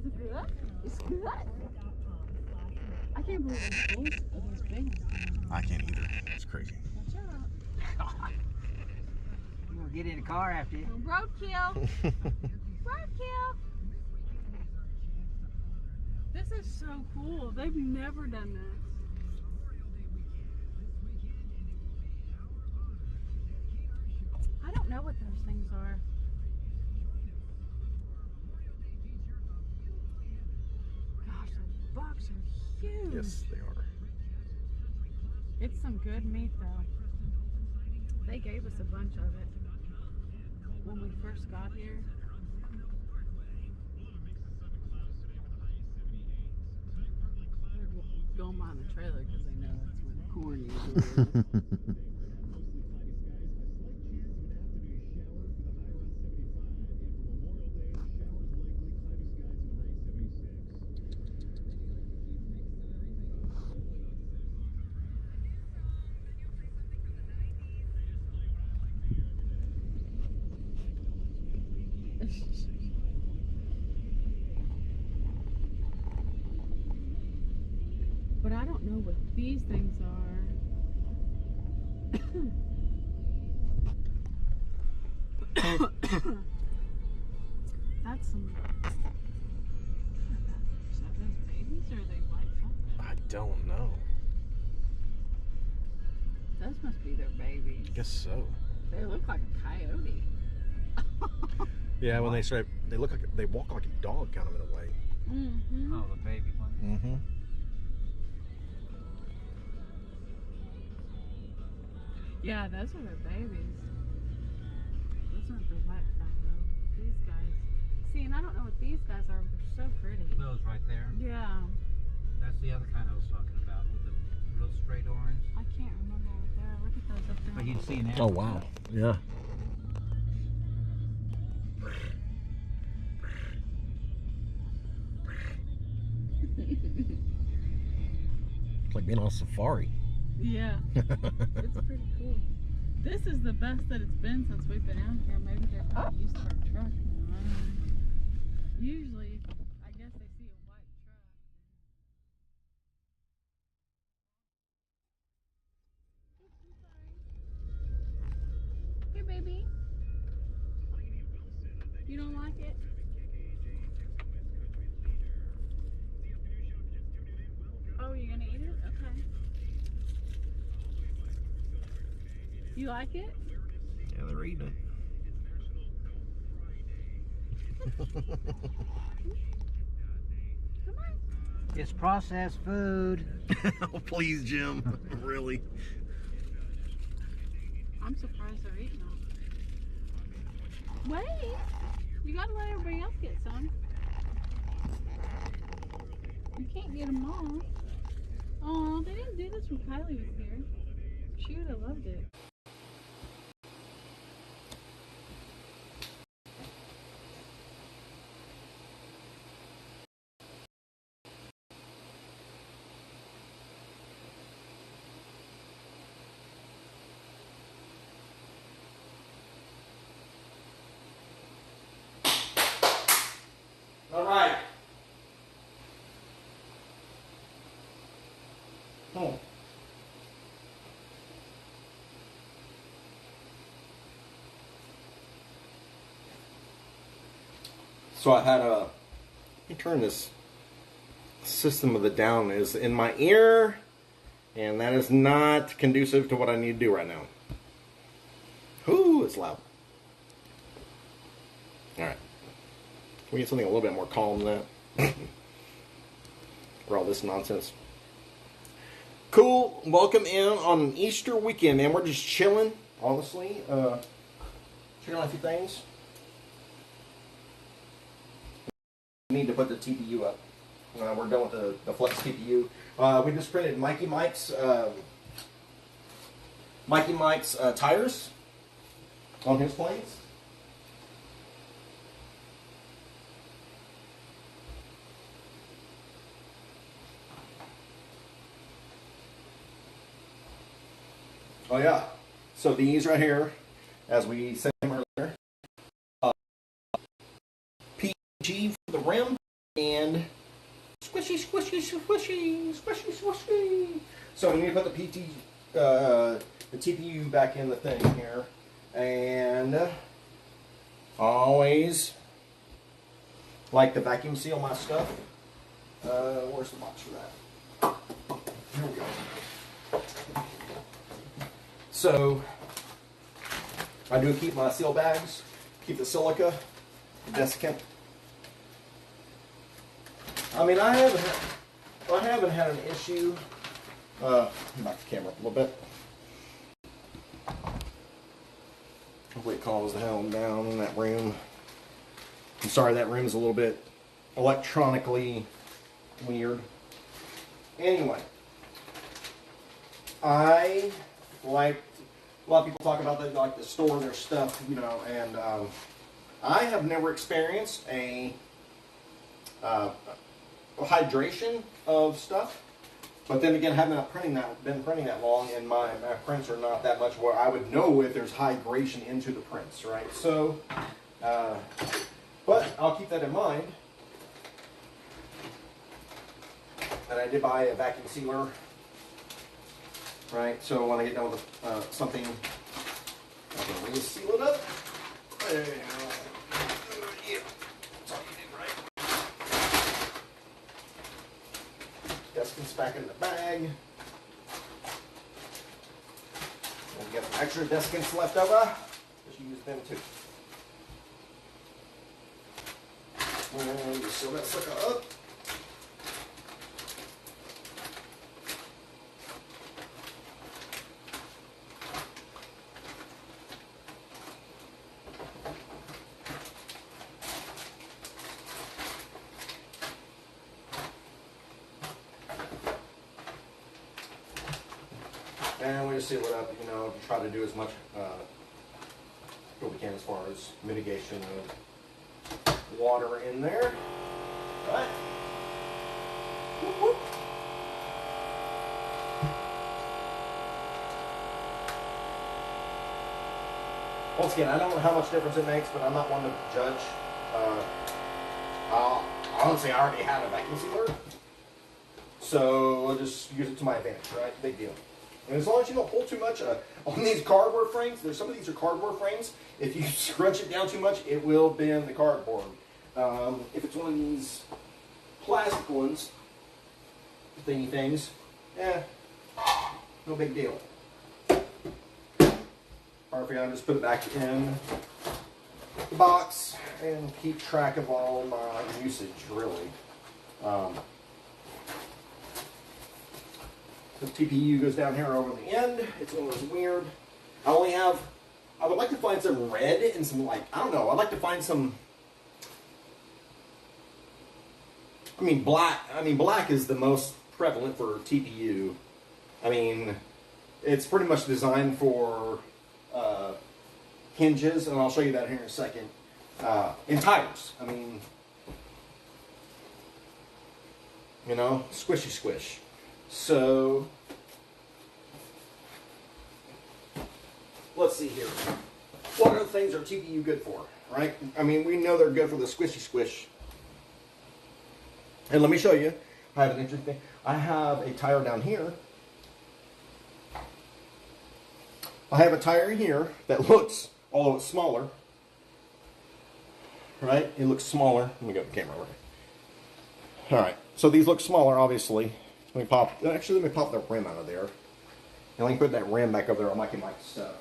it good? It's good. I can't believe it's those big. I can't either. It's crazy. Watch out. I'm gonna get in the car after you. Roadkill. Roadkill. This is so cool. They've never done this. I don't know what those things are. Gosh, those bucks are huge. Yes, they are. It's some good meat though. They gave us a bunch of it when we first got here. They're going behind the trailer because they know that's where the corn is. But I don't know what these things are. That's some. Are those babies or are they white fox? I don't know. Those must be their babies. I guess so. They look like a coyote. Yeah, when they look like they walk like a dog, kind of in a way. Mm-hmm. Oh, the baby one. Mm-hmm. Yeah, those are their babies. Those aren't the white though. These guys. See, and I don't know what these guys are, but they're so pretty. Those right there. Yeah. That's the other kind I was talking about with the real straight orange. I can't remember what they're. Look at those up there. But you'd see an Oh wow. Yeah. It's like being on safari. Yeah. It's pretty cool. This is the best that it's been since we've been out here. Maybe they're probably used to our truck. Usually, I guess they see a white truck. Here, baby. You don't like it? Oh, you're gonna eat it? Okay. You like it? Yeah, they're eating it. Come on. It's processed food. Oh, please, Jim. Really? I'm surprised they're eating them. Wait! You gotta let everybody else get some. You can't get them all. Oh, they didn't do this when Kylie was here. She would have loved it. All right. Oh. So I had a. Let me turn this system of the down is in my ear, and that is not conducive to what I need to do right now. Ooh, it's loud. All right. Can we get something a little bit more calm than that? For all this nonsense. Cool. Welcome in on an Easter weekend, man. We're just chilling, honestly. Checking on a few things. We need to put the TPU up. We're done with the Flex TPU. We just printed Mikey Mike's tires on his planes. Oh yeah. So these right here, as we said earlier, PG for the rim, And squishy, squishy, squishy, squishy, squishy. So we need to put the TPU back in the thing here. And always like to vacuum seal my stuff. Where's the box for that? Here we go. So I do keep my seal bags, keep the silica, the desiccant. I mean, I haven't had an issue. Back the camera up a little bit. Hopefully it calms down in that room. I'm sorry, that room's a little bit electronically weird. Anyway, I like, a lot of people talk about that, like to store their stuff, you know, and I have never experienced a hydration of stuff. But then again, having been printing that long, and my prints are not that much where I would know if there's hydration into the prints, right? So, but I'll keep that in mind. And I did buy a vacuum sealer, right? So when I get done with something, I'm going to re-seal it up. And, yeah, that's all you did, right? Desiccant's back in the bag. We'll get some extra desiccants left over. Just use them too. And just seal that sucker up. And we just seal it up, you know, try to do as much what we can as far as mitigation of water in there. Right? Whoop, whoop. Once again, I don't know how much difference it makes, but I'm not one to judge. Honestly, I already had a vacuum sealer, so I'll just use it to my advantage, right? Big deal. And as long as you don't pull too much on these cardboard frames, some of these are cardboard frames. If you scrunch it down too much, it will bend the cardboard. If it's one of these plastic ones, thingy things, no big deal. Perfect. I'll just put it back in the box and keep track of all my usage, really. The TPU goes down here over the end. It's one of those weird. I would like to find some red and some, like, I don't know, I'd like to find some, black. Black is the most prevalent for TPU. I mean, it's pretty much designed for hinges, and I'll show you that here in a second. And tires. I mean, you know, squishy squish. So, let's see here. What other things are TPU good for, right? I mean, we know they're good for the squishy squish. And let me show you. I have an interesting thing. I have a tire down here. I have a tire here that looks, although it's smaller, right? It looks smaller. Let me go to the camera. All right. So these look smaller, obviously. Let me pop the rim out of there. And let me put that rim back over there on Mikey Mike's stuff.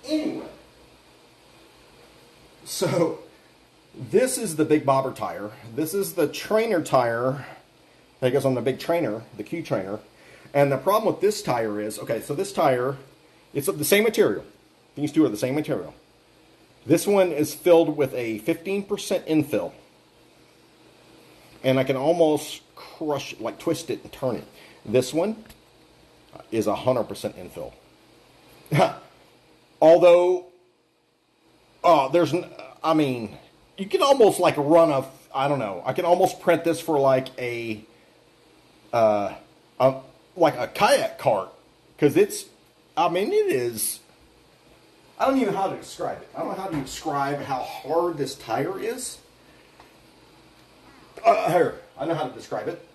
Anyway. So, this is the Big Bobber tire. This is the trainer tire that goes on the big trainer, the Q trainer. And the problem with this tire is, okay, so this tire, it's of the same material. These two are the same material. This one is filled with a 15% infill. And I can almost crush it, like twist it and turn it. This one is 100% infill. Although, you can almost like run a, I don't know, I can almost print this for like a kayak cart. Because it's, it is, I don't even know how to describe it. I don't know how to describe how hard this tire is. Here, I know how to describe it.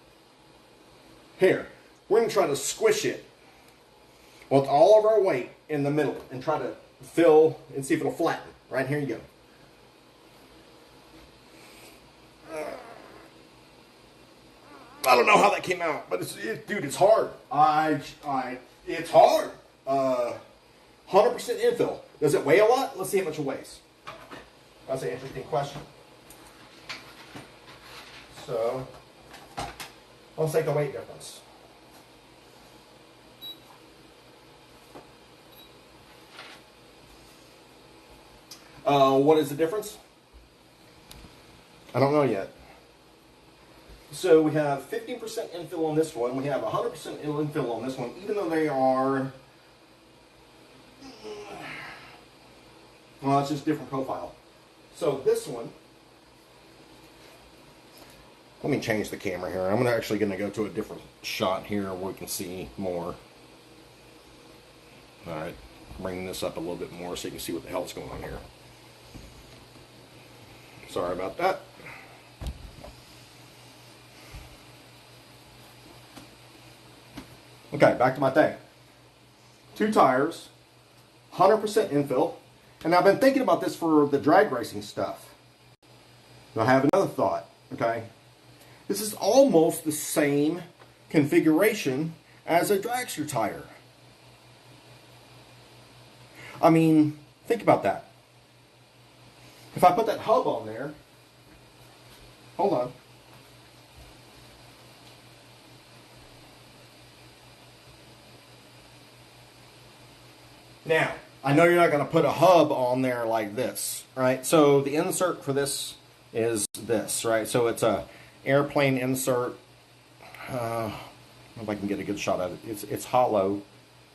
Here, we're going to try to squish it with all of our weight in the middle and try to fill and see if it'll flatten. Right, here you go. I don't know how that came out, but dude, it's hard. It's hard. 100% infill. Does it weigh a lot? Let's see how much it weighs. That's an interesting question. So, let's take the weight difference. What is the difference? I don't know yet. So we have 15% infill on this one. We have 100% infill on this one, even though they are, well, it's just different profile. So this one, let me change the camera here. I'm actually going to go to a different shot here where we can see more. All right, bring this up a little bit more so you can see what the hell's going on here. Sorry about that. Okay, back to my thing. 2 tires, 100% infill, and I've been thinking about this for the drag racing stuff. And I have another thought, okay? This is almost the same configuration as a dragster tire. I mean, think about that. If I put that hub on there, hold on. Now, I know you're not going to put a hub on there like this, right? So the insert for this is this, right? So it's a airplane insert. If I can get a good shot of it. It's hollow.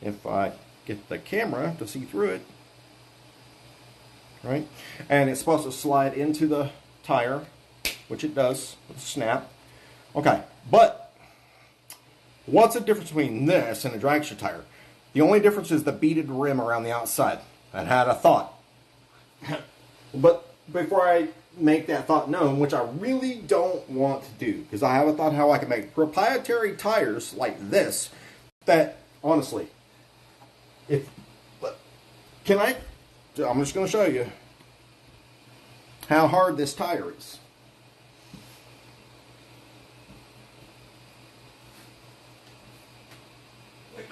If I get the camera to see through it, right? And it's supposed to slide into the tire, which it does with a snap. Okay, but what's the difference between this and a dragster tire? The only difference is the beaded rim around the outside. I had a thought. But before I make that thought known, which I really don't want to do, because I have a thought how I can make proprietary tires like this, that, honestly, I'm just going to show you how hard this tire is.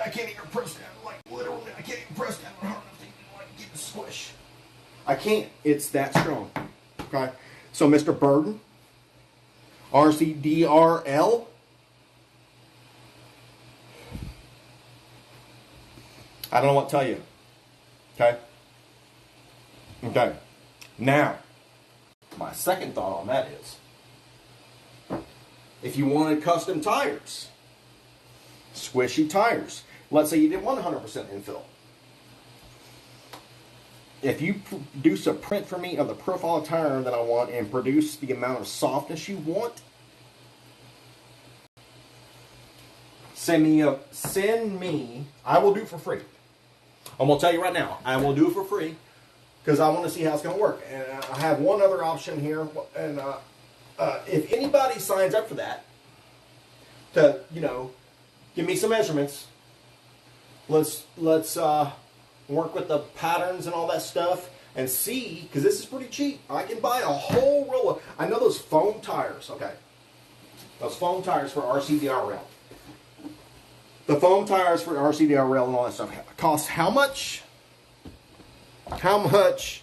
I can't even press down, like literally, I can't even press down hard enough to like get the squish. I can't, it's that strong. Okay, so Mr. Burden, RCDRL, I don't know what to tell you. Okay? Okay. Now, my second thought on that is, if you wanted custom tires, squishy tires, let's say you did 100% infill. If you produce a print for me of the profile tire that I want and produce the amount of softness you want, send me, I will do it for free. I'm going to tell you right now, I will do it for free because I want to see how it's going to work. And I have one other option here, and if anybody signs up for that, to, give me some measurements. Let's work with the patterns and all that stuff and see, because this is pretty cheap. I can buy a whole roll of, I know those foam tires, okay. Those foam tires for RCDRL. The foam tires for RCDRL and all that stuff cost how much? How much?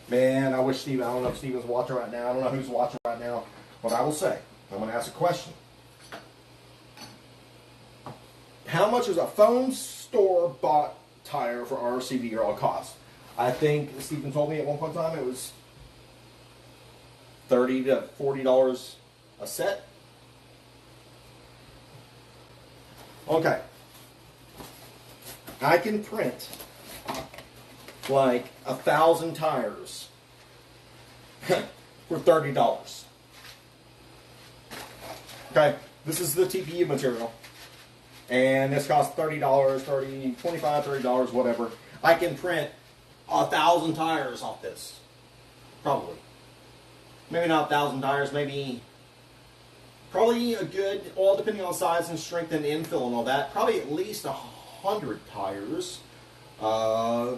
Man, I wish Steven, I don't know if Steven's watching right now. I don't know who's watching right now. But I will say, I'm going to ask a question. How much does a foam store-bought tire for RCDRL cost? I think Steven told me at one point in time it was $30 to $40 a set. Okay. I can print like 1,000 tires for $30. Okay, this is the TPU material. And this costs $30, $25, $30, whatever. I can print 1,000 tires off this. Probably. Maybe not 1,000 tires, maybe probably a good, all depending on size and strength and infill and all that, probably at least 100 tires. I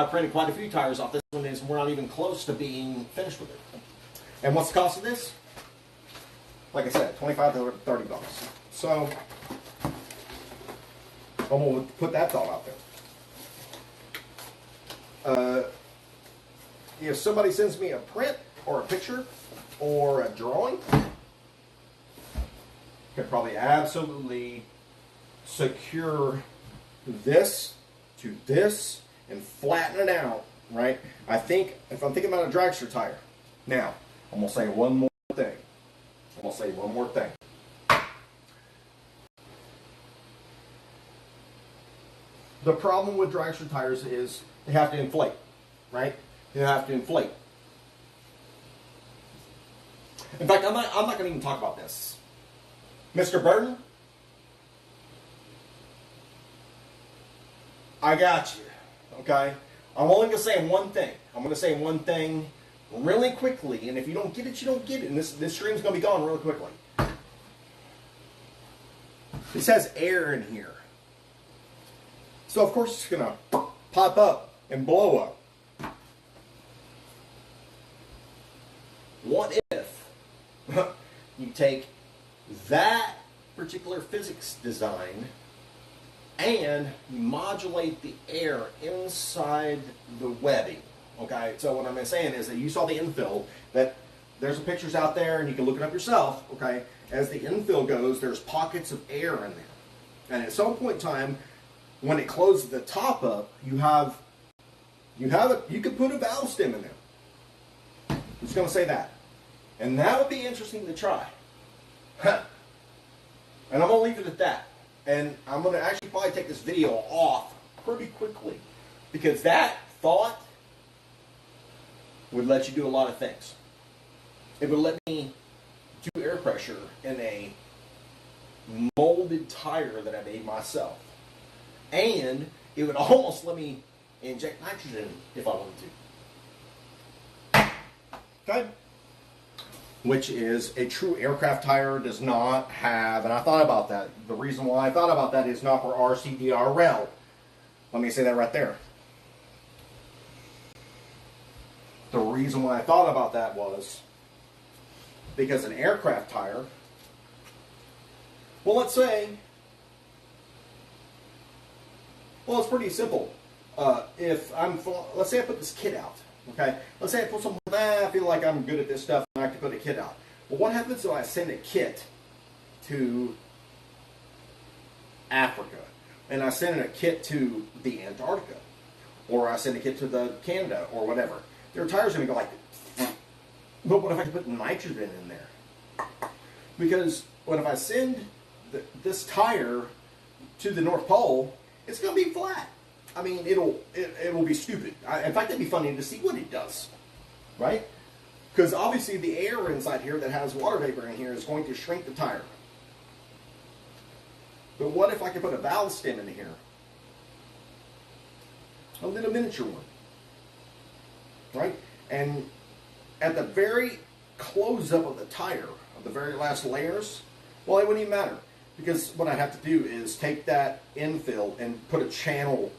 printed quite a few tires off this one, and we're not even close to being finished with it. And what's the cost of this? Like I said, 25 to 30 bucks. So, I'm going to put that thought out there. If somebody sends me a print or a picture or a drawing, could probably absolutely secure this to this and flatten it out, right? I think, if I'm thinking about a dragster tire, now, I'm going to say one more thing. The problem with dragster tires is they have to inflate, right? They have to inflate. In fact, I'm not going to even talk about this. Mr. Burton, I got you, okay? I'm only going to say one thing. I'm going to say one thing really quickly, and if you don't get it, you don't get it, and this stream's going to be gone really quickly. This has air in here. So, of course, it's going to pop up and blow up. What if you take that particular physics design and you modulate the air inside the webbing? Okay, so what I'm saying is that you saw the infill, that there's some pictures out there and you can look it up yourself, okay? As the infill goes, there's pockets of air in there. And at some point in time, when it closes the top up, you could put a valve stem in there. I'm just going to say that. And that would be interesting to try. And I'm going to leave it at that. And I'm going to actually probably take this video off pretty quickly, because that thought would let you do a lot of things. It would let me do air pressure in a molded tire that I made myself. And it would almost let me inject nitrogen if I wanted to. Okay? Which is a true aircraft tire does not have, and I thought about that. The reason why I thought about that is not for RCDRL. Let me say that right there. The reason why I thought about that was because an aircraft tire, well, let's say, well, it's pretty simple. Let's say I put this kit out, okay? Let's say I put something, I feel like I'm good at this stuff and I can put a kit out. Well, what happens if I send a kit to Africa, and I send a kit to the Antarctica, or I send a kit to the Canada, or whatever? Their tires are going to go like, but what if I can put nitrogen in there? Because what if I send this tire to the North Pole, it's going to be flat. I mean, it will be stupid. In fact, it'd be funny to see what it does, right? Because obviously the air inside here that has water vapor in here is going to shrink the tire. But what if I could put a valve stem in here? A little miniature one. Right? And at the very close-up of the tire, of the very last layers, well, it wouldn't even matter. Because what I'd have to do is take that infill and put a channel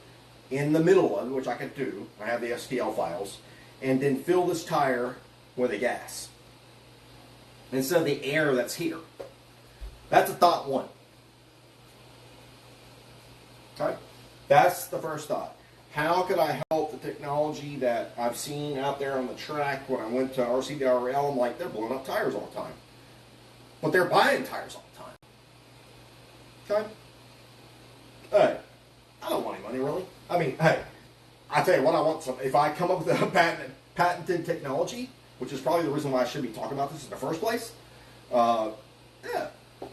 in the middle of it, which I could do. I have the STL files. And then fill this tire with a gas instead of the air that's here. That's a thought one. Okay? That's the first thought. How could I help the technology that I've seen out there on the track? When I went to RCDRL, I'm like, they're blowing up tires all the time. But they're buying tires all the time. Okay? Hey, I don't want any money, really. I mean, hey, I tell you what, I want some. If I come up with a patented technology, which is probably the reason why I should be talking about this in the first place, yeah,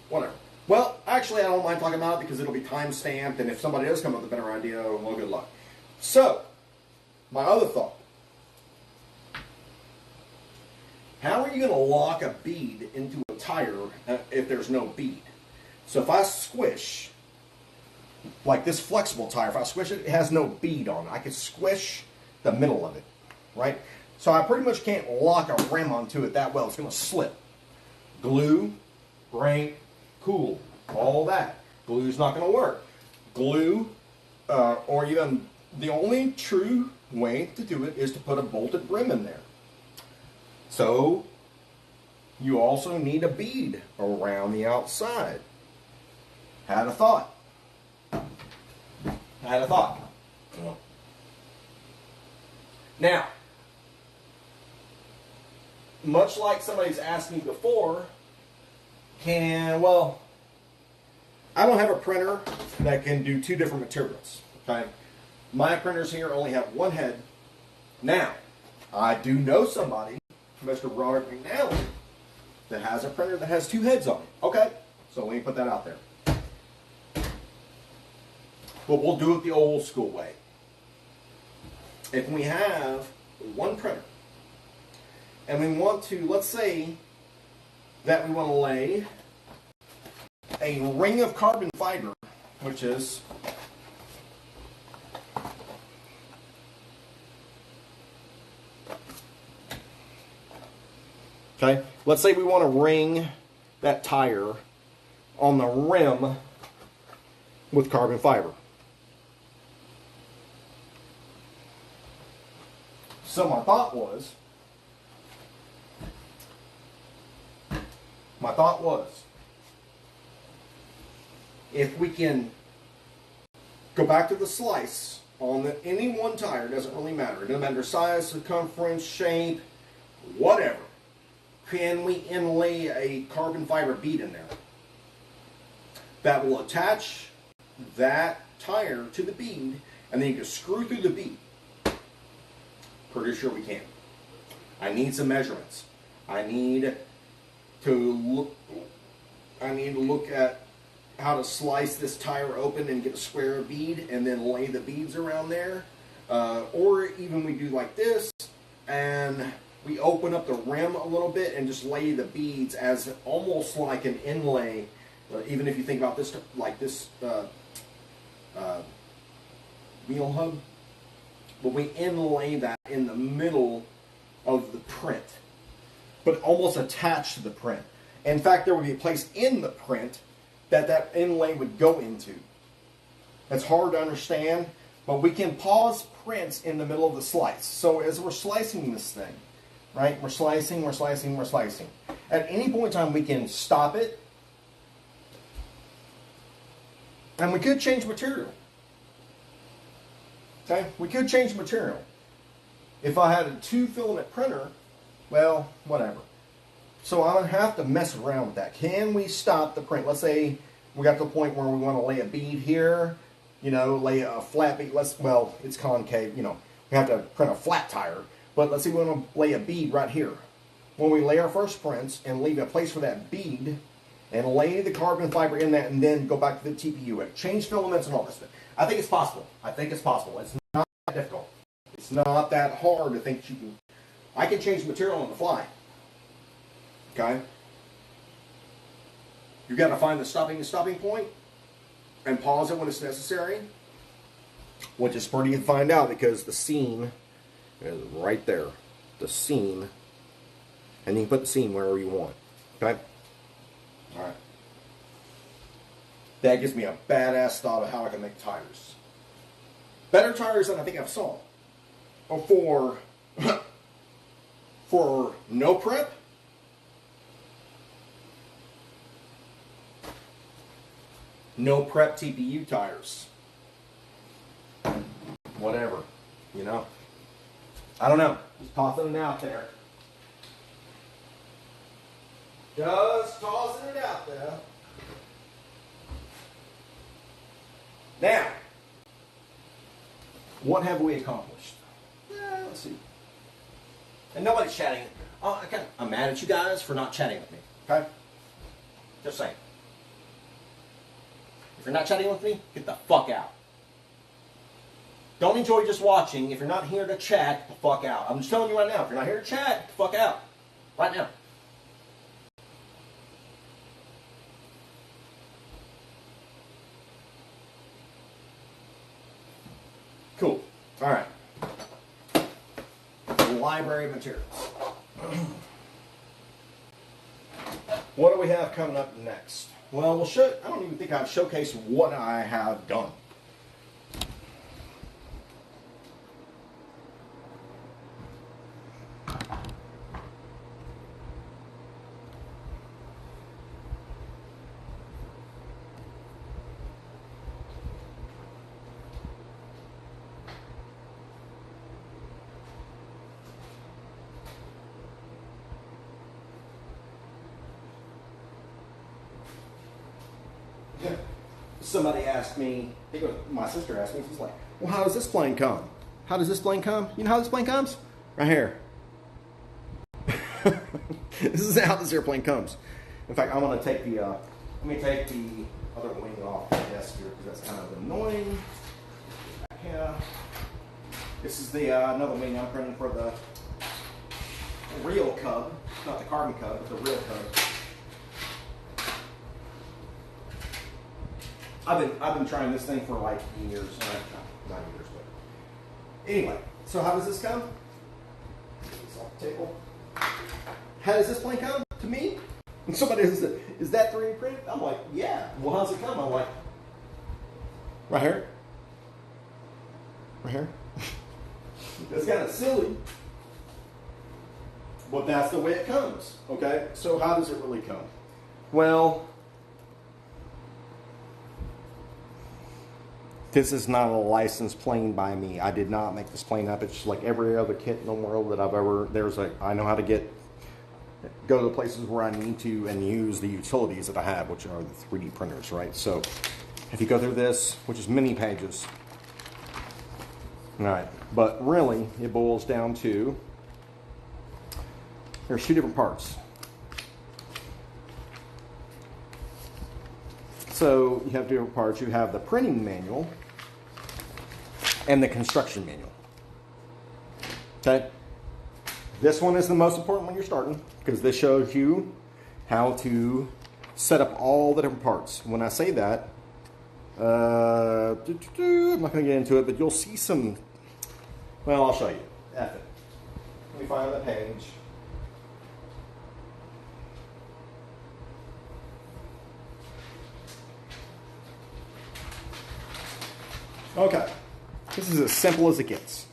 whatever. Well, actually, I don't mind talking about it because it'll be time-stamped, and if somebody does come up with a better idea, well, good luck. So, my other thought. How are you going to lock a bead into a tire if there's no bead? So if I squish, like this flexible tire, if I squish it, it has no bead on it. I can squish the middle of it, right? So I pretty much can't lock a rim onto it that well. It's going to slip. Glue, break, cool, all that. Glue's not going to work. Glue, or even the only true way to do it is to put a bolted rim in there. So you also need a bead around the outside. Had a thought. Now, much like somebody's asked me before, I don't have a printer that can do two different materials. Okay, my printers here only have one head. Now, I do know somebody, Mr. Robert McNally, that has a printer that has two heads on it. Okay, so let me put that out there. But we'll do it the old school way. If we have one printer, and we want to, let's say that we want to lay a ring of carbon fiber, which is okay, let's say we want to ring that tire on the rim with carbon fiber. So my thought was, if we can go back to the slice on any one tire, doesn't really matter. It doesn't matter size, circumference, shape, whatever. Can we inlay a carbon fiber bead in there that will attach that tire to the bead, and then you can screw through the bead? Pretty sure we can. I need some measurements. I need to look at how to slice this tire open and get a square bead and then lay the beads around there. Or even we do like this and we open up the rim a little bit and just lay the beads as almost like an inlay. Even if you think about this like this wheel hub. But we inlay that in the middle of the print, but almost attached to the print. In fact, there would be a place in the print that inlay would go into. That's hard to understand, but we can pause prints in the middle of the slice. So as we're slicing this thing, right, we're slicing. At any point in time, we can stop it, and we could change material. Okay, we could change material. If I had a 2-filament printer, well, whatever. So I don't have to mess around with that. Can we stop the print? Let's say we got to the point where we want to lay a bead here, lay a flat bead. It's concave, we have to print a flat tire. But let's say we want to lay a bead right here. When we lay our first prints and leave a place for that bead and lay the carbon fiber in that and then go back to the TPU and change filaments and all this stuff. I think it's possible. It's not that difficult. It's not that hard to think you can. I can change material on the fly. Okay? You've got to find the stopping point and pause it when it's necessary. Which is pretty to find out because the seam is right there. The seam. And you can put the seam wherever you want. Okay? Alright. That gives me a badass thought of how I can make tires. Better tires than I think I've saw. For no prep. No prep TPU tires. Whatever. I don't know. Just tossing it out there. Just tossing it out there. Now, what have we accomplished? Let's see. And nobody's chatting. I'm mad at you guys for not chatting with me. Okay? Just saying. If you're not chatting with me, get the fuck out. Don't enjoy just watching. If you're not here to chat, get the fuck out. I'm just telling you right now. If you're not here to chat, get the fuck out. Right now. Cool. All right. library materials. What do we have coming up next? Well, I don't even think I've showcased what I have done. Somebody asked me, my sister asked me, she's like, well, how does this plane come? How does this plane come? You know how this plane comes? Right here. This is how this airplane comes. In fact, I'm going to take the, let me take the other wing off the desk here because that's kind of annoying. Yeah. This is the another wing I'm printing for the real Cub, not the Carbon Cub, but the real Cub. I've been trying this thing for like years, not years, but anyway. So how does this come? It's off the table. How does this plane come to me? And somebody said, "Is that 3D printed?" I'm like, "Yeah." Well, how's it come? I'm like, right here, right here. That's kind of silly, but that's the way it comes. Okay. So how does it really come? Well, this is not a licensed plane by me. I did not make this plane up. It's just like every other kit in the world that I've ever, I know how to go to the places where I need to and use the utilities that I have, which are the 3D printers, right? So if you go through this, which is many pages, all right, but really it boils down to, there's two different parts. So you have different parts. You have the printing manual and the construction manual. Okay? This one is the most important when you're starting because this shows you how to set up all the different parts. When I say that, I'm not going to get into it, but you'll see some, well, I'll show you. F it. Let me find the page. Okay, this is as simple as it gets.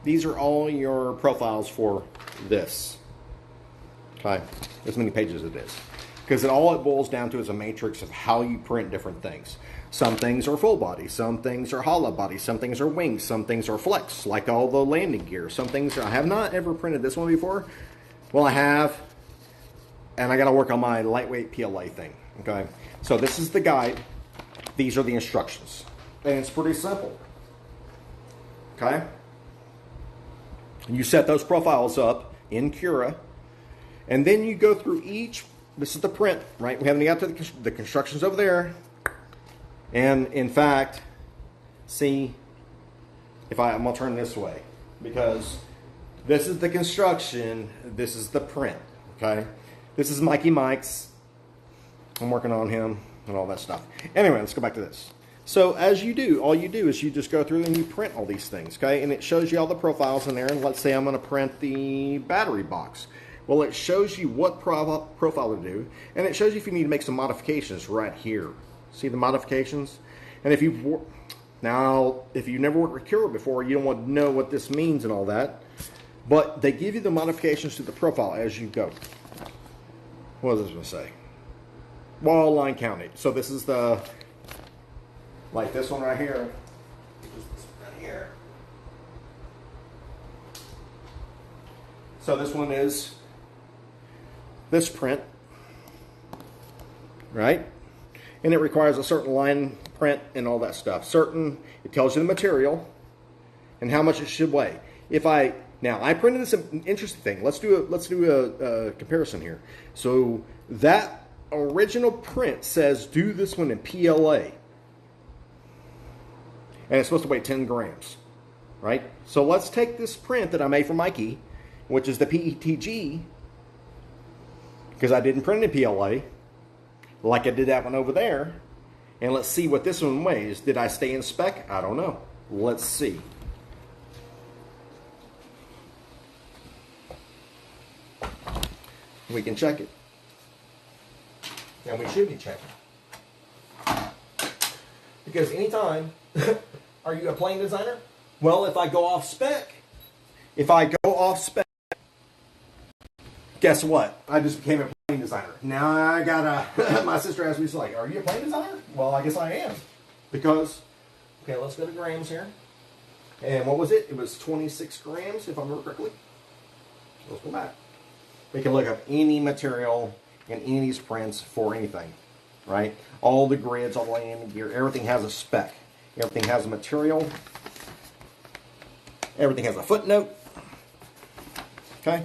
These are all your profiles for this. Okay, as many pages as it is. Because all it boils down to is a matrix of how you print different things. Some things are full body, some things are hollow body, some things are wings, some things are flex, like all the landing gear. Some things, I have not ever printed this one before. Well, I have, and I got to work on my lightweight PLA thing. Okay, so this is the guide. These are the instructions. And it's pretty simple. Okay? You set those profiles up in Cura. And then you go through each. This is the print, right? We haven't got to the constructions over there. And in fact, see, I'm going to turn this way. Because this is the construction. This is the print. Okay? This is Mikey Mike's. I'm working on him. And all that stuff. Anyway, let's go back to this. So as you do, all you do is you just go through and you print all these things, okay? And it shows you all the profiles in there. And let's say I'm going to print the battery box. Well, it shows you what profile to do. And it shows you if you need to make some modifications right here. See the modifications? And if you've never worked with Cura before, you don't want to know what this means and all that. But they give you the modifications to the profile as you go. What is this going to say? Wall line counting. So this is the, like this one right here. This one right here. So this one is this print, right? And it requires a certain line print and all that stuff. It tells you the material and how much it should weigh. Now I printed this an interesting thing. Let's do a comparison here. So that original print says do this one in PLA. And it's supposed to weigh 10 grams. Right? So let's take this print that I made for Mikey, which is the PETG, because I didn't print it in PLA, like I did that one over there, and let's see what this one weighs. Did I stay in spec? I don't know. Let's see. we can check it. And we should be checking. Because anytime, are you a plane designer? Well, if I go off spec, guess what? I just became a plane designer. Now I gotta, my sister asked me, she's like, are you a plane designer? Well, I guess I am. Because, okay, let's go to grams here. And what was it? It was 26 grams, if I remember correctly. Let's go back. We can look up any material in any of these prints for anything, right? All the grids, all the landing gear, everything has a spec. Everything has a material. Everything has a footnote. Okay?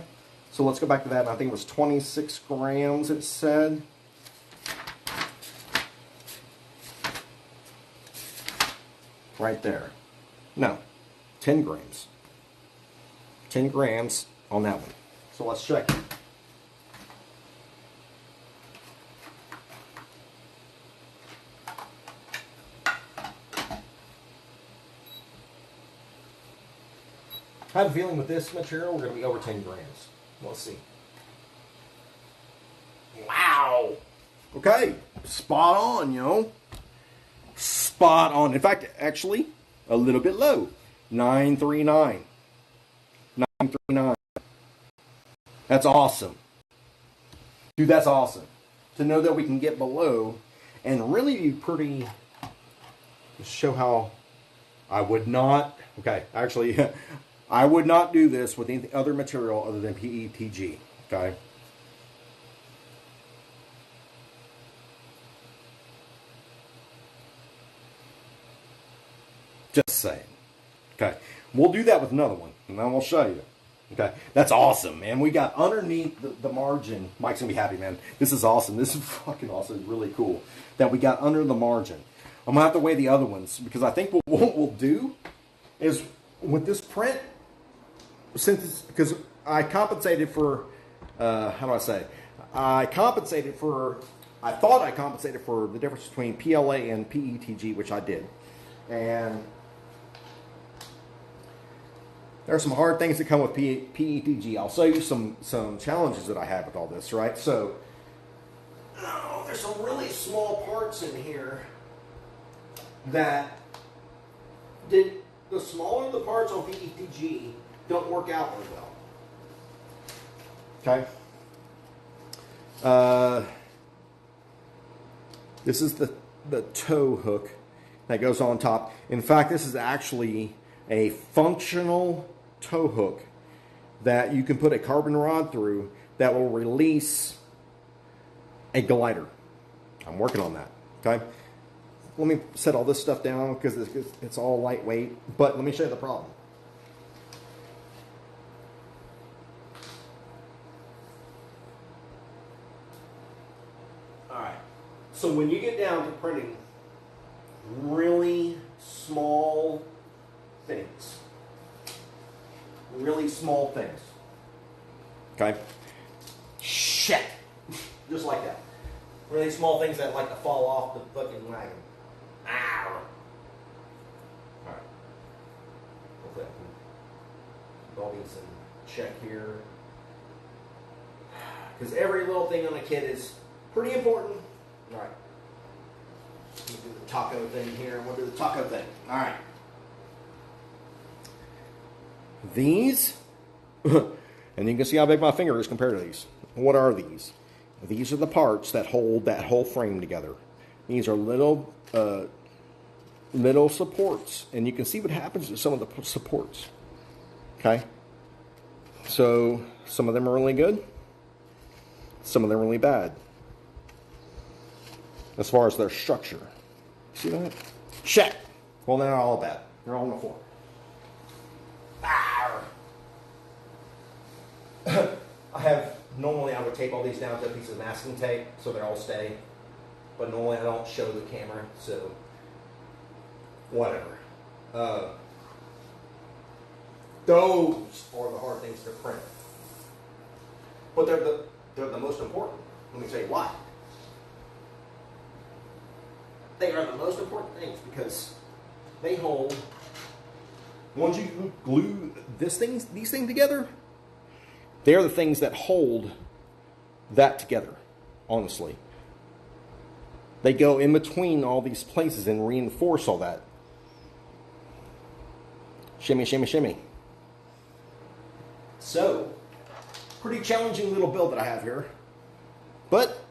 So let's go back to that. I think it was 26 grams, it said. Right there. No, 10 grams. 10 grams on that one. So let's check it. I have a feeling with this material, we're going to be over 10 grams. Let's see. Wow. Okay. Spot on, you know. Spot on. In fact, actually, a little bit low. 939. 939. That's awesome. Dude, that's awesome. To know that we can get below and really be pretty... Show how I would not... Okay, actually... I would not do this with any other material other than PETG, okay? Just saying. Okay, we'll do that with another one, and then we'll show you. Okay, that's awesome, man. We got underneath the margin. Mike's gonna be happy, man. This is awesome. This is fucking awesome. It's really cool that we got under the margin. I'm gonna have to weigh the other ones because I think what we'll do is with this print, since because I compensated for, how do I say? I thought I compensated for the difference between PLA and PETG, which I did, and there are some hard things that come with PETG. I'll show you some challenges that I have with all this, right? So, there's some really small parts in here that the smaller the parts on PETG don't work out very well. Okay. This is the tow hook that goes on top. In fact, this is actually a functional tow hook that you can put a carbon rod through that will release a glider. I'm working on that. Okay. Let me set all this stuff down because it's all lightweight. But let me show you the problem. So when you get down to printing really small things, okay? Shit! Just like that. Really small things that like to fall off the fucking wagon. Ow! Alright. Hopefully I can keep all these in check here. Because every little thing on a kit is pretty important. All right. We'll do the taco thing here. We'll do the taco thing. All right. These, and you can see how big my finger is compared to these. What are these? These are the parts that hold that whole frame together. These are little supports, and you can see what happens to some of the supports. Okay. So some of them are really good. Some of them are really bad. As far as their structure. See that? Shit! Well, they're not all bad. They're all on the floor. Normally I would tape all these down to a piece of masking tape so they all stay. But normally I don't show the camera, so whatever. Those are the hard things to print. But they're the most important. Let me tell you why. They are the most important things because they hold. Once you glue these things together, they are the things that hold that together, honestly. They go in between all these places and reinforce all that. Shimmy, shimmy, shimmy. So, pretty challenging little build that I have here. But,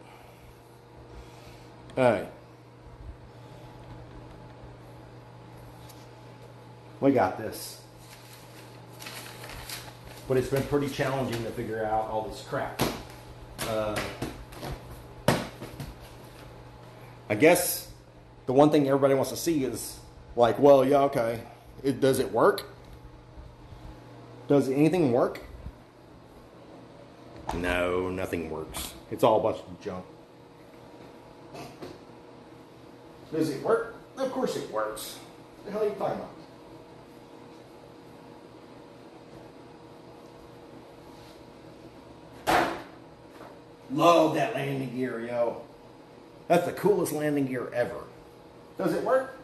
alright. We got this. But it's been pretty challenging to figure out all this crap. I guess the one thing everybody wants to see is like, well, yeah, okay. Does it work? Does anything work? No, nothing works. It's all a bunch of junk. Does it work? Of course it works. What the hell are you talking about? Love that landing gear, yo. That's the coolest landing gear ever. Does it work?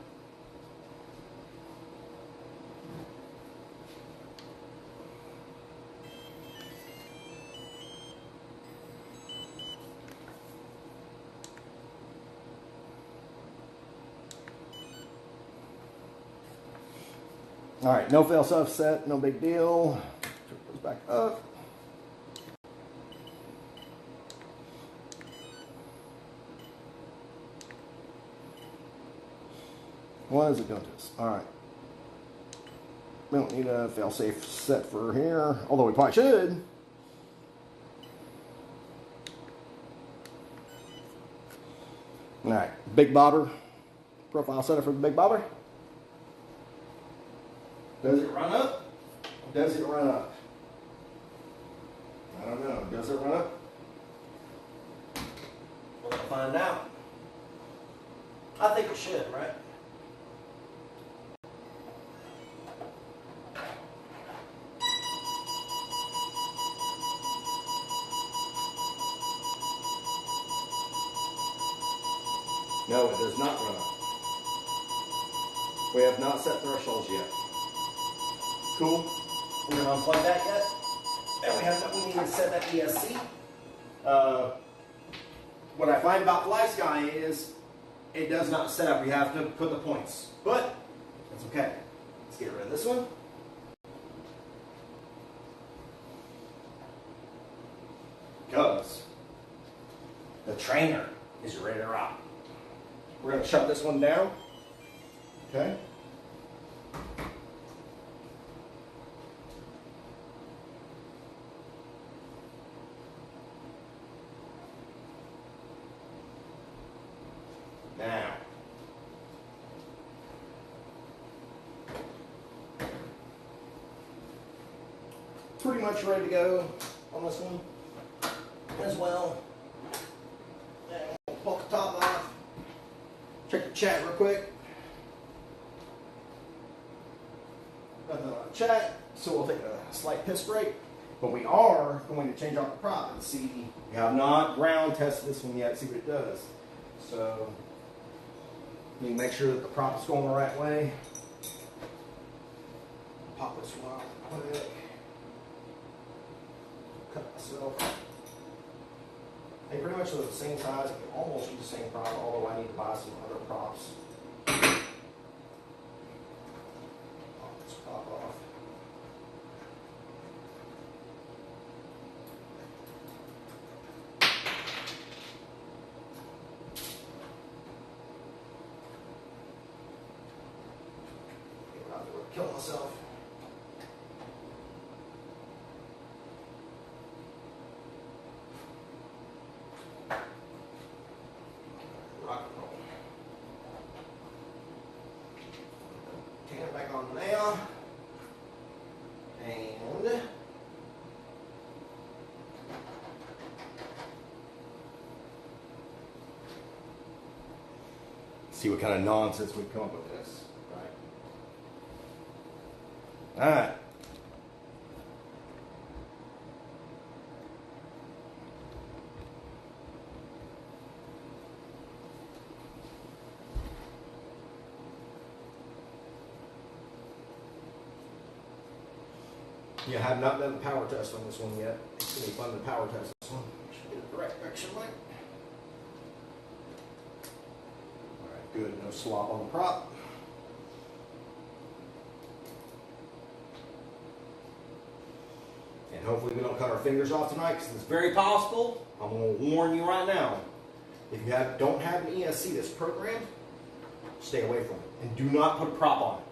All right, no fail self set, no big deal. Goes back up. What is it doing to us? All right. We don't need a fail safe set for here, although we probably should. All right, big bobber. Profile setup for the big bobber. Does it run up? Does it run up? I don't know. Does it run up? We're going to find out. I think it should, right? No, it does not run up. We have not set thresholds yet. Cool. We're going to unplug that yet. And we need to set that ESC. What I find about FlySky is it does not set up. You have to put the points. But that's okay. Let's get rid of this one. Because the trainer is ready to rock. We're going to shut this one down. Okay. Now, pretty much ready to go on this one as well. And we'll pull the top off. Check the chat real quick. Nothing on the chat, so we'll take a slight piss break. But we are going to change out the prop and see. We have not ground tested this one yet, see what it does. So, you need to make sure that the prop is going the right way. Pop this one out quick. Cut myself. They pretty much are the same size. I can almost use the same prop, although I need to buy some other props. Pop this prop off. Kill myself. Rock and roll. Take it back on now. And see what kind of nonsense we come up with this. All right. Yeah, I have not done the power test on this one yet. It's going to be fun to power test this one. Should get it correct. Good, no slop on the prop. And hopefully we don't cut our fingers off tonight, because it's very possible. I'm going to warn you right now. If you don't have an ESC that's programmed, stay away from it. And do not put a prop on it.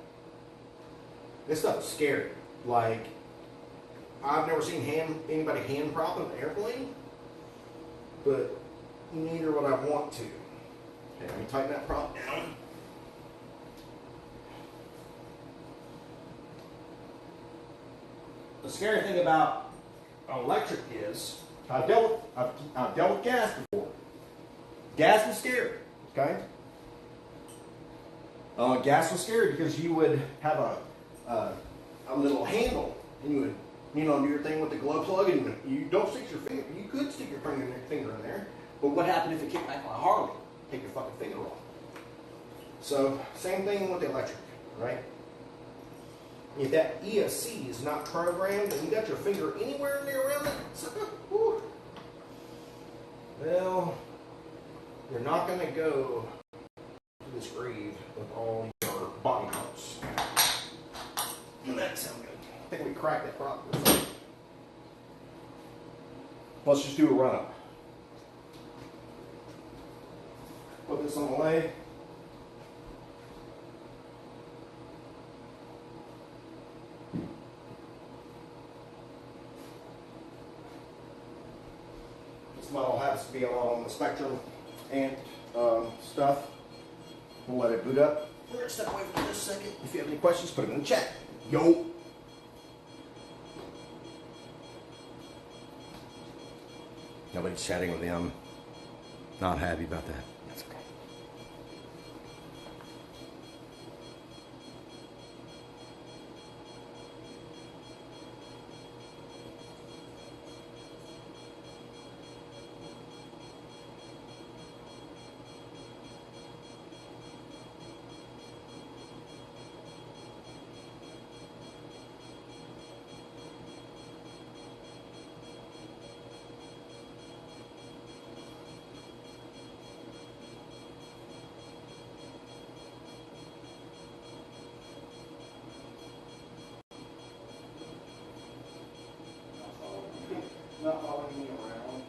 This stuff is scary. Like, I've never seen anybody hand prop an airplane, but neither would I want to. Okay, let me tighten that prop down. The scary thing about electric is, I've dealt with gas before. Gas was scary, okay? Gas was scary because you would have a little handle, and you would, do your thing with the glow plug, and you don't stick your finger. You could stick your finger in there, but what happened if it kicked back on a Harley? Take your fucking finger off. So, same thing with the electric, right? If that ESC is not programmed and you got your finger anywhere near around it, well, you're not going to go to this grave with all your body parts. Doesn't that sound good? I think we cracked that prop. Let's just do a run up. Put this on the leg. This model happens to be on the Spectrum and stuff. We'll let it boot up. We're going to step away for just a second. If you have any questions, put them in the chat. Yo! Nobody's chatting with him. Not happy about that. That's okay. Not following me around,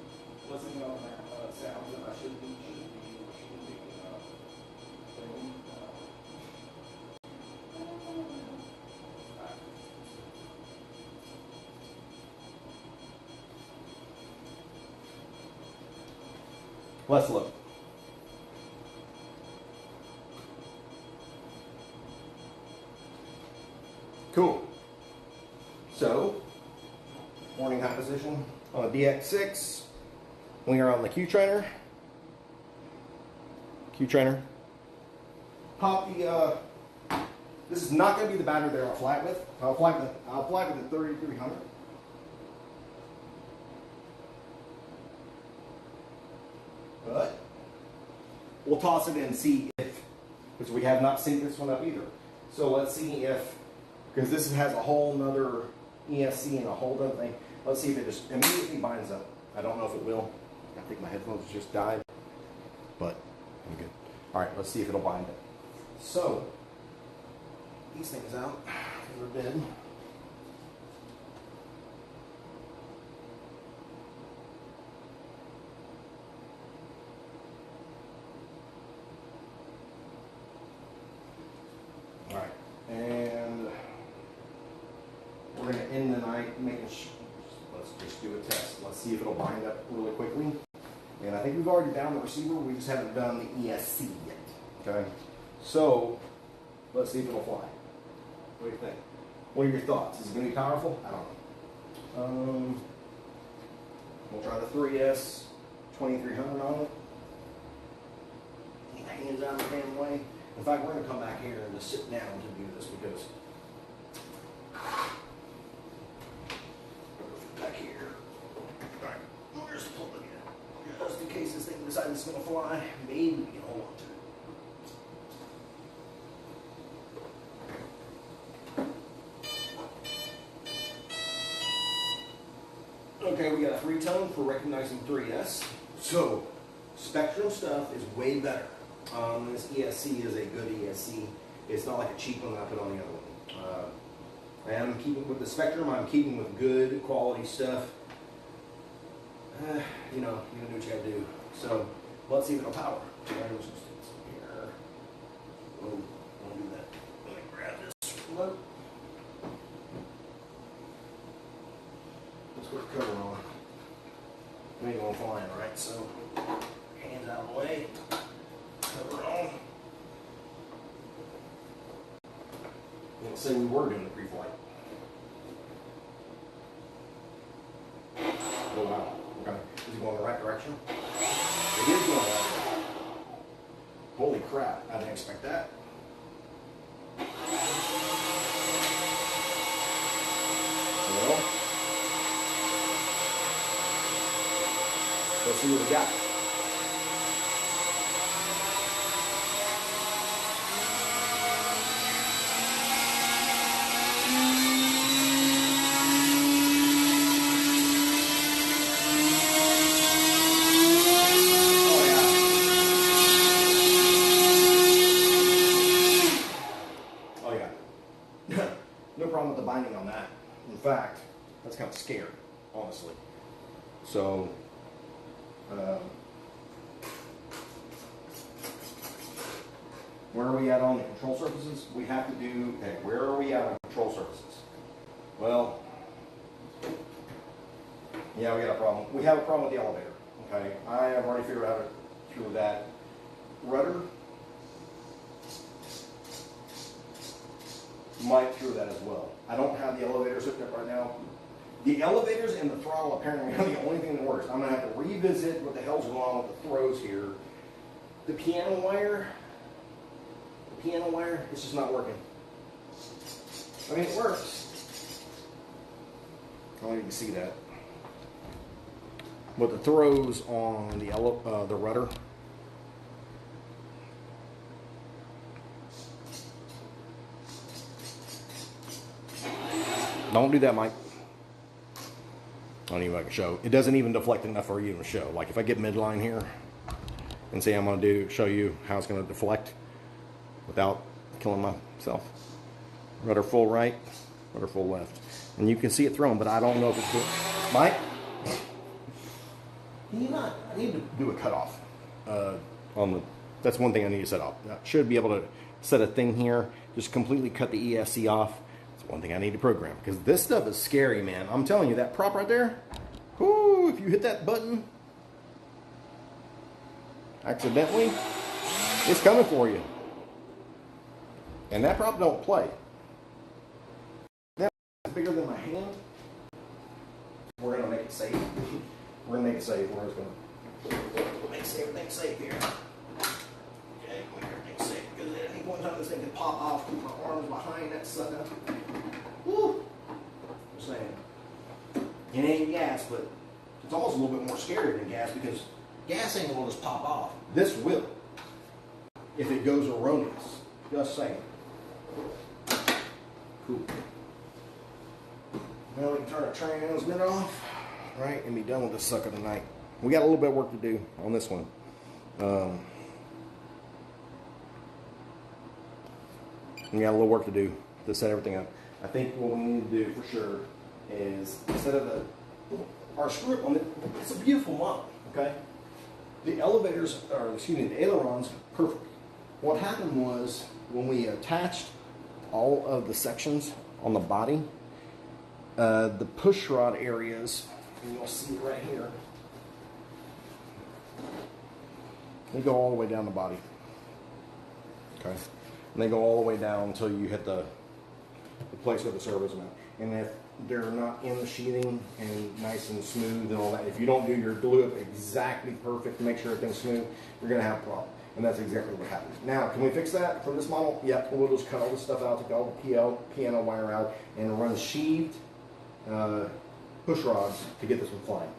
listening on sounds that I shouldn't be Let's look. Cool. So, morning high position on a DX6. We are on the Q trainer. Pop the. This is not going to be the battery that I'll fly with. I'll fly with the 3300. But we'll toss it in and see if, because we have not synced this one up either. So let's see if, because this has a whole nother ESC and a whole other thing. Let's see if it just immediately binds up. I don't know if it will. I think my headphones just died, but I'm good. All right, let's see if it'll bind up. So, these things out. They're dead. All right, and we're going to end the night making sure. Let's just do a test. Let's see if it'll bind up really quickly. And I think we've already downed the receiver. We just haven't done the ESC yet. Okay. So let's see if it'll fly. What do you think? What are your thoughts? Is it going to be powerful? I don't know. We'll try the 3S 2300 on it. Get my hands out of the damn way. In fact, we're going to come back here and just sit down to do this because back here. All right, we're just pulling it. Just in case this thing decides it's going to fly, maybe we can hold on to it. Okay, we got a 3-tone for recognizing 3S. So, Spectrum stuff is way better. This ESC is a good ESC. It's not like a cheap one that I put on the other one. I am keeping with the Spectrum. I'm keeping with good quality stuff. You know, you gotta do what you gotta do. So let's see if it'll power. Here. Oh, I'll do that. Let me grab this remote. Let's put the cover on. We ain't gonna fly in, right? So hands out of the way. Cover on. Let's say we were doing the pre-flight. Oh wow. Okay. Is it going the right direction? It is going the right direction. Holy crap. I didn't expect that. Well, let's see what we got. No problem with the binding on that. In fact, that's kind of scary, honestly. So, where are we at on the control surfaces? We have to do, okay, where are we at on control surfaces? Well, yeah, we got a problem. We have a problem with the elevator, okay? I have already figured out through that rudder. Might through that as well. I don't have the elevators hooked up right now. The elevators and the throttle apparently are the only thing that works. I'm going to have to revisit what the hell's going on with the throws here. The piano wire, it's just not working. I mean, it works. I don't even see that. But the throws on the rudder, don't do that, Mike. I don't even like a show. It doesn't even deflect enough for you to show. Like if I get midline here and say I'm going to show you how it's going to deflect without killing myself. Rudder full right, rudder full left. And you can see it thrown, but I don't know if it's good. Mike? Can you not? I need to do a cutoff on the, that's one thing I need to set off. I should be able to set a thing here, just completely cut the ESC off. One thing I need to program, because this stuff is scary, man. I'm telling you, that prop right there, whoo, if you hit that button accidentally, it's coming for you. And that prop don't play. Now, it's bigger than my hand. We're going to make it safe. We're going to make it safe. We're just going to make everything safe here. Okay, make everything safe, because at any one time this thing can pop off, keep my arms behind that sucker. Woo! I'm saying, it ain't gas, but it's almost a little bit more scary than gas, because gas ain't gonna just pop off. This will, if it goes erroneous. Just saying. Cool. Now we can turn the transmitter off, right, and be done with this sucker tonight. We got a little bit of work to do on this one. We got a little work to do to set everything up. I think what we need to do for sure is, instead of our screw on it, it's a beautiful model, okay? The elevators, or excuse me, the ailerons, perfect. What happened was, when we attached all of the sections on the body, the push rod areas, and you'll see it right here, they go all the way down the body, okay? And they go all the way down until you hit the place where the servo's mount. And if they're not in the sheathing and nice and smooth and all that, if you don't do your glue up exactly perfect to make sure everything's smooth, you're going to have a problem. And that's exactly what happened. Now, can we fix that for this model? Yep, we'll just cut all this stuff out, take all the piano wire out, and run sheathed push rods to get this one flying.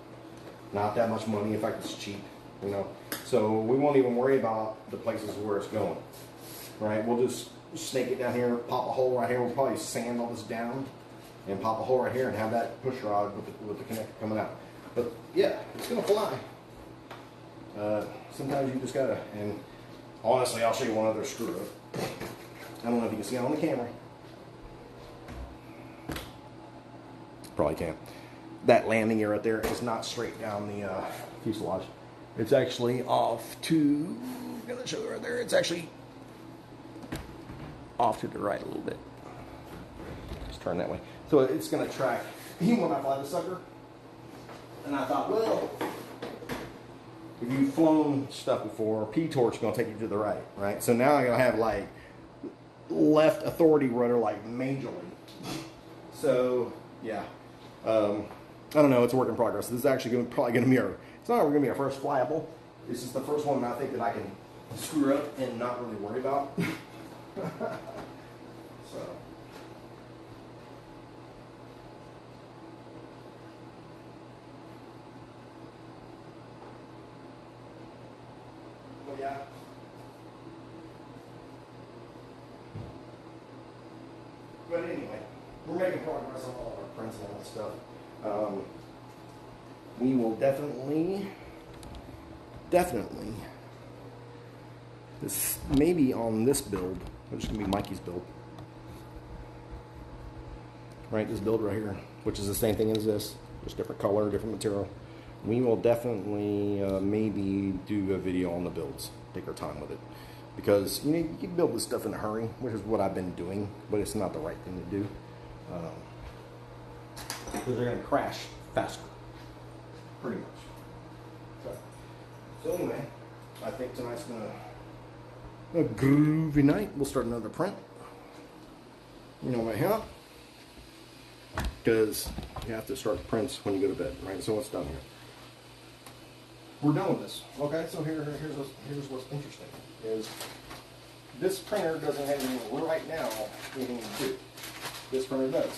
Not that much money, in fact, it's cheap, you know. So we won't even worry about the places where it's going. Right, we'll just snake it down here, pop a hole right here. We'll probably sand all this down and pop a hole right here and have that push rod with the connector coming out. But yeah, it's gonna fly. Sometimes you just gotta, and Honestly, I'll show you one other screw up. I don't know if you can see it on the camera. Probably can't. That landing gear right there is not straight down the fuselage. It's actually off to, I'm gonna show you right there, it's actually off to the right a little bit. Just turn that way. So it's gonna track, even when I fly the sucker. And I thought, well, if you've flown stuff before, P-torque's gonna take you to the right, right? So now I'm gonna have like left authority rudder like majorly. So yeah, I don't know. It's a work in progress. This is actually probably going to be it's not going to be our first flyable. This is the first one I think that I can screw up and not really worry about. So. But yeah. But anyway, we're making progress on all of our prints and all that stuff. We will definitely, this maybe on this build, which is going to be Mikey's build. Right, this build right here, which is the same thing as this, just different color, different material. We will definitely maybe do a video on the builds, take our time with it. Because you can build this stuff in a hurry, which is what I've been doing, but it's not the right thing to do. Because they're going to crash faster, pretty much. So anyway, I think tonight's going to a groovy night. We'll start another print. You know right here, because you have to start prints when you go to bed, right? So what's done here? We're done with this. Okay, so here's what's interesting is this printer doesn't have anything right now anything to do. This printer does.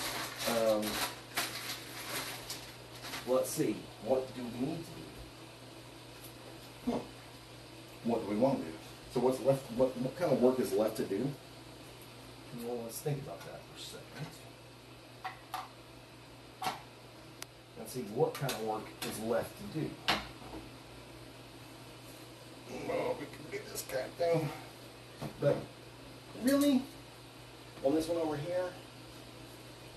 Let's see. What do we need to do? What do we want to do? So what's left? What kind of work is left to do? Well, let's think about that for a second. Let's see what kind of work is left to do. Oh, we can get this crap down. But really, on this one over here,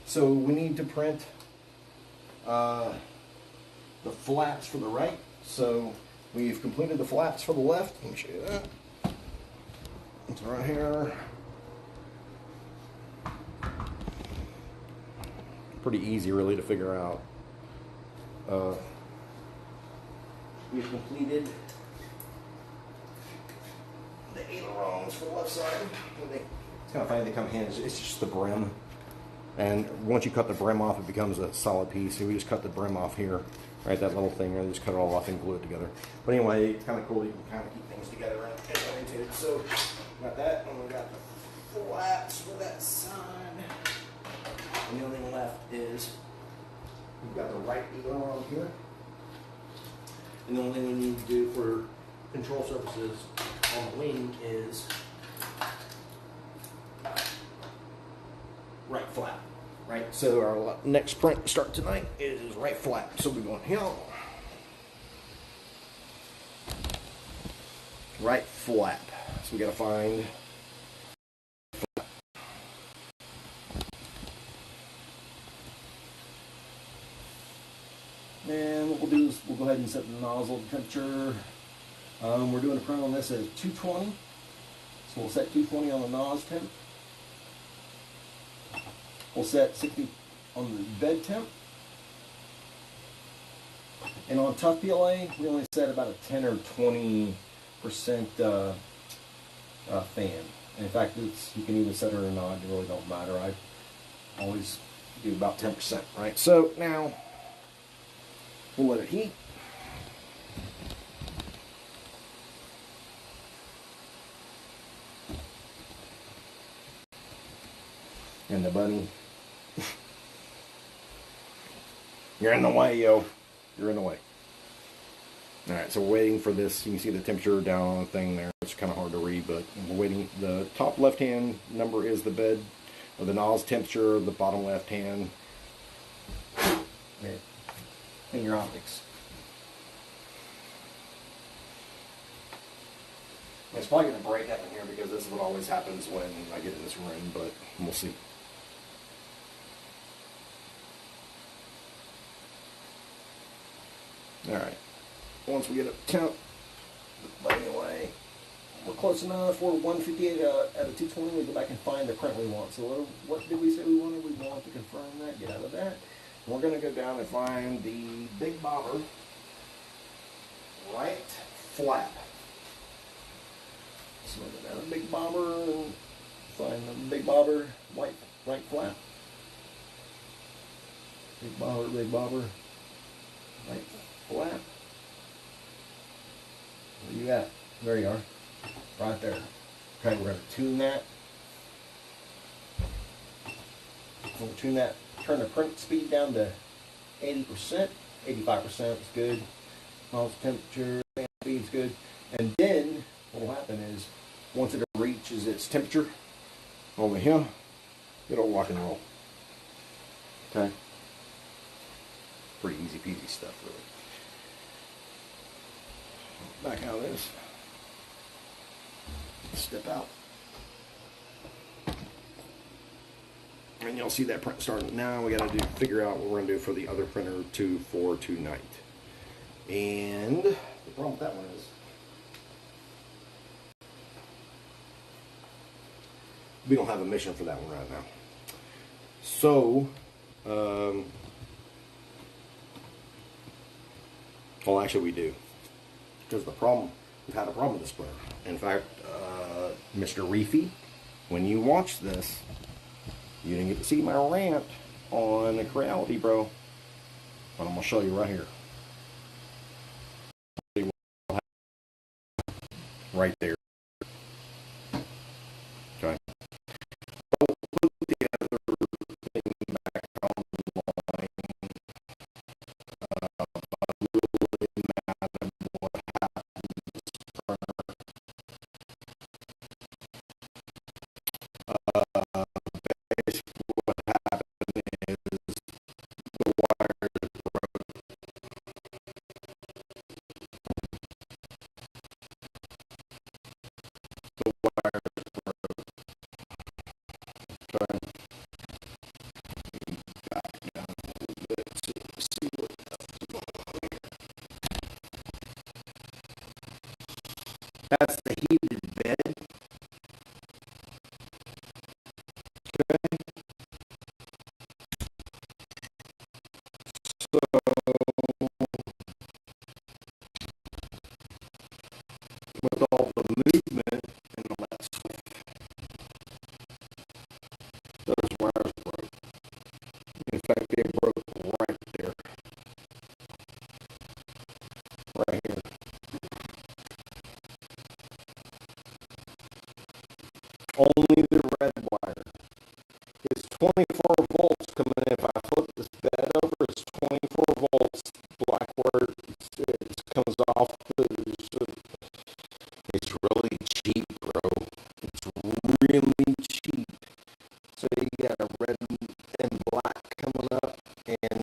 so we need to print the flaps for the right. So we've completed the flaps for the left. Let me show you that. It's right here. Pretty easy, really, to figure out. We've completed the ailerons for the left side. It's kind of funny they come in. It's just the brim, and once you cut the brim off, it becomes a solid piece. So we just cut the brim off here, right? That little thing, and just cut it all off and glue it together. But anyway, it's kind of cool. You can kind of keep things together and oriented. So we got that, and we got the flaps for that side. And the only thing left is we've got the right aileron here. And the only thing we need to do for control surfaces on the wing is right flap, right? So our next print to start tonight is right flap. So we're going here, right flap. So we got to find flap. And what we'll do is we'll go ahead and set the nozzle temperature. We're doing a print on this at 220. So we'll set 220 on the NOS temp. We'll set 60 on the bed temp. And on tough PLA, we only set about a 10 or 20% fan. And in fact, you can even set it or not. It really don't matter. I always do about 10%, right? So now we'll let it heat. And the bunny, you're in the way, yo. You're in the way. All right, so we're waiting for this. You can see the temperature down on the thing there. It's kind of hard to read, but we're waiting. The top left-hand number is the bed, or the NOS temperature. The bottom left-hand, and your optics. It's probably going to break up in here because this is what always happens when I get in this room, but we'll see. Alright, once we get a count, but anyway, we're close enough. We're 158 out of 220. We go back and find the print we want. So what did we say we wanted? We want to confirm that, get out of that. And we're going to go down and find the Big Bobber right flap. So we'll go down to Big Bobber and find the Big Bobber right flap. Big Bobber, right flap. Where you at? There you are. Right there. Okay, we're going to tune that. We'll tune that. Turn the print speed down to 80%. 85% is good. Mouse temperature, speed is good. And then what will happen is once it reaches its temperature over here, it'll rock and roll. Okay? Pretty easy peasy stuff, really. Back out of this. Step out. And you'll see that print starting. Now we got to figure out what we're going to do for the other printer for tonight. And the problem with that one is we don't have a mission for that one right now. So, well, actually we do. Because we've had a problem with this printer. In fact, Mr. Reefy, when you watch this, you didn't get to see my rant on Creality, bro. But I'm going to show you right here. Right there. Okay. I'll put the other thing back online. Really mad at what happened to this printer. Basically what happened is the wires broke. The wires broke. Okay. Back down a little bit so you can see what that's going on here. That's the heated bed. Okay. So with all the movement and all that stuff, those wires broke. In fact, they broke right there. Right here. Only the red wire. It's 24 volts coming in. If I flip this bed over, it's 24 volts. Black wire, it comes off. It's really cheap, bro. It's really cheap. So you got a red and black coming up, and